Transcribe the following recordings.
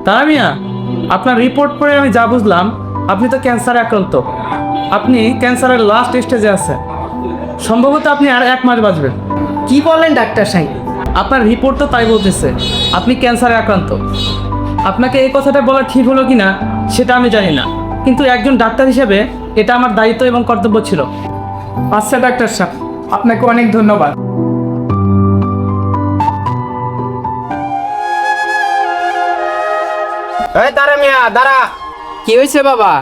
তারা মিয়া, আপনার রিপোর্ট পড়ে আমি যা বুঝলাম আপনি তো ক্যান্সারে আক্রান্ত। আপনি ক্যান্সারের লাস্ট স্টেজে আছেন। সম্ভবত আপনি আর 1 মাস বাঁচবেন। কি বলেন ডাক্তার সাহেব? আপনার রিপোর্ট তো তাই বলতেছে, আপনি ক্যান্সারে আক্রান্ত। আপনাকে এই কথাটা বলা ঠিক হলো কি না সেটা আমি জানি না, কিন্তু একজন ডাক্তার হিসেবে এটা আমার দায়িত্ব এবং কর্তব্য ছিল। আচ্ছা ডাক্তার সাহেব, আপনাকে অনেক ধন্যবাদ। এই তারা মিয়া দাঁড়া। কি হয়েছে বাবা?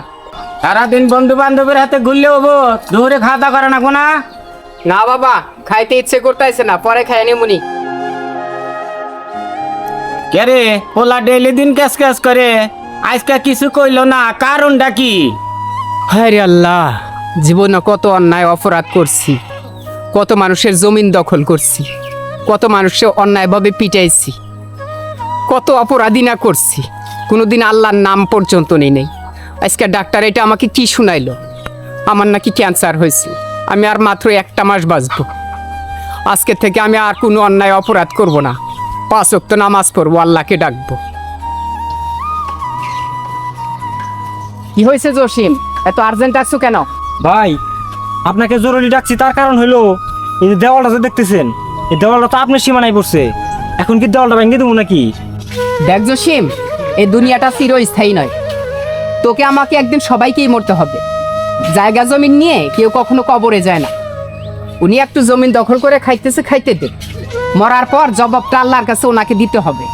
সারাদিন বন্ধু বান্ধবের হাতে ঘুরলে হবো, দুপুরে খাওয়া দাওয়া করে না কোনা? না বাবা, খাইতে ইচ্ছে করতেছে না, পরে খাই নিমুনি। কে রে ওলা ডেইলি দিন ক্যাশ ক্যাশ করে, আজকে কিছু কইলো না, কারণটা কি? হায় রে আল্লাহ, জীবনে কত অন্যায় অপরাধ করছি, কত মানুষের জমিন দখল করছি, কত মানুষের অন্যায়ভাবে পিটাইছি, কত অপরাধী না করছি, কোনোদিন আল্লাহর নাম পর্যন্ত নেই। আজকে ডাক্তার এটা আমাকে কি শুনাইলো, আমার নাকি ক্যান্সার হয়েছে, আমি আর মাত্র 1টা মাস বাঁচবো। আজকে থেকে আমি আর কোনো অন্যায় অপরাধ করব না, 5 ওয়াক্ত নামাজ পড়বো, আল্লাহকে ডাকবো। কি হয়েছে জসিম, এত আর্জেন্ট আসছো কেন? ভাই, আপনাকে জরুরি ডাকছি তার কারণ হলো এই যে দেওয়ালটা যে দেখতেছেন, এই দেওয়ালটা তো আপনার সীমানায় পড়ছে। এখন কি দেওয়ালটা ভেঙে দেবো নাকি? দেখ জসিম, এই দুনিয়াটা চিরস্থায়ী নয়, তোকে আমাকে একদিন সবাইকেই মরতে হবে। জায়গা জমিন নিয়ে কেউ কখনো কবরে যায় না। উনি একটু জমিন দখল করে খাইতেছে, খাইতে দে, মরার পর জবাবটা আল্লাহর কাছে ওনাকে দিতে হবে।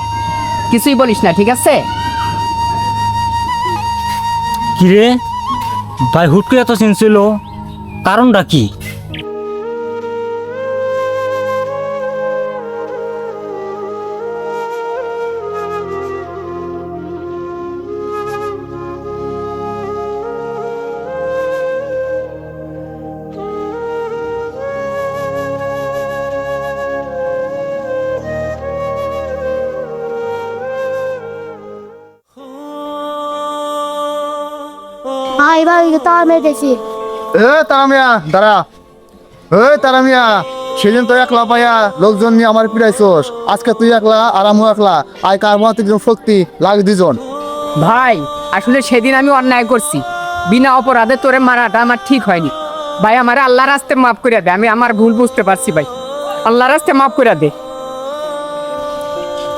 কিছুই বলিস না, ঠিক আছে? কিরে ভাই, হুট করে এত চেঞ্জ ছিল, কারণটা কি? এবার তার মেরেছি। তারা মিয়া দাঁড়া। তারা মিয়া, সেদিন তো একলা পাইয়া লোকজন নিয়ে আমার পিড়াইছোস, আজকে তুই একলা আর আমিও একলা, আয় কার মতো শক্তি লাগে 2জন। ভাই, আসলে সেদিন আমি অন্যায় করছি, বিনা অপরাধে তোরে মারাটা আমার ঠিক হয়নি। ভাই, আমার আল্লাহর রাস্তে মাফ করে দে, আমি আমার ভুল বুঝতে পারছি ভাই, আল্লাহর রাস্তে মাফ করে দে।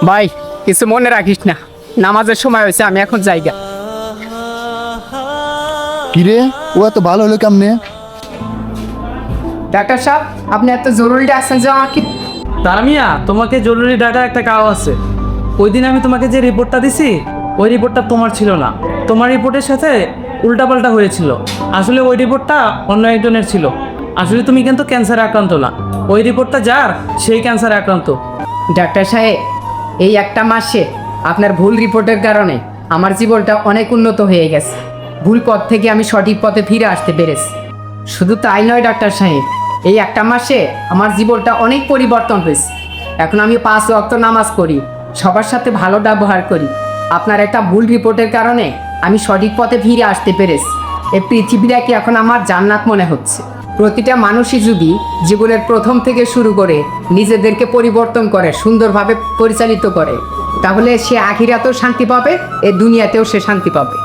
ভাই, কিছু মনে রাখিস না, নামাজের সময় হয়েছে, আমি এখন যাইগা। কিরে, ও এত ভালো হলো কেমনে? ডাক্তার সাহেব, আপনি এত জরুরি ডাকছেন যে আমাকে? তারা মিয়া, তোমাকে জরুরি ডাটা একটা কাজ আছে। ওই দিন আমি তোমাকে যে রিপোর্টটা দিছি ওই রিপোর্টটা তোমার ছিল না, তোমার রিপোর্টের সাথে উল্টাপাল্টা হয়েছিল। আসলে ওই রিপোর্টটা অন্য একজনের ছিল। আসলে তুমি কিন্তু ক্যান্সারে আক্রান্ত না, ওই রিপোর্টটা যার সেই ক্যান্সারে আক্রান্ত। ডাক্তার সাহেব, এই 1টা মাসে আপনার ভুল রিপোর্টের কারণে আমার জীবনটা অনেক উন্নত হয়ে গেছে। ভুল পথ থেকে আমি সঠিক পথে ফিরে আসতে পেরেছি। শুধু তাই নয় ডাক্তার সাহেব, এই 1টা মাসে আমার জীবনটা অনেক পরিবর্তন হয়েছে। এখন আমি 5 ওয়াক্ত নামাজ পড়ি, সবার সাথে ভালো ব্যবহার করি। আপনার একটা ভুল রিপোর্টের কারণে আমি সঠিক পথে ফিরে আসতে পেরেছি। এই পৃথিবীটাকে এখন আমার জান্নাত মনে হচ্ছে। প্রতিটা মানুষই যদি জীবনের প্রথম থেকে শুরু করে নিজেদেরকে পরিবর্তন করে, সুন্দরভাবে পরিচালিত করে, তাহলে সে আখিরাতেও শান্তি পাবে, এই দুনিয়াতেও সে শান্তি পাবে।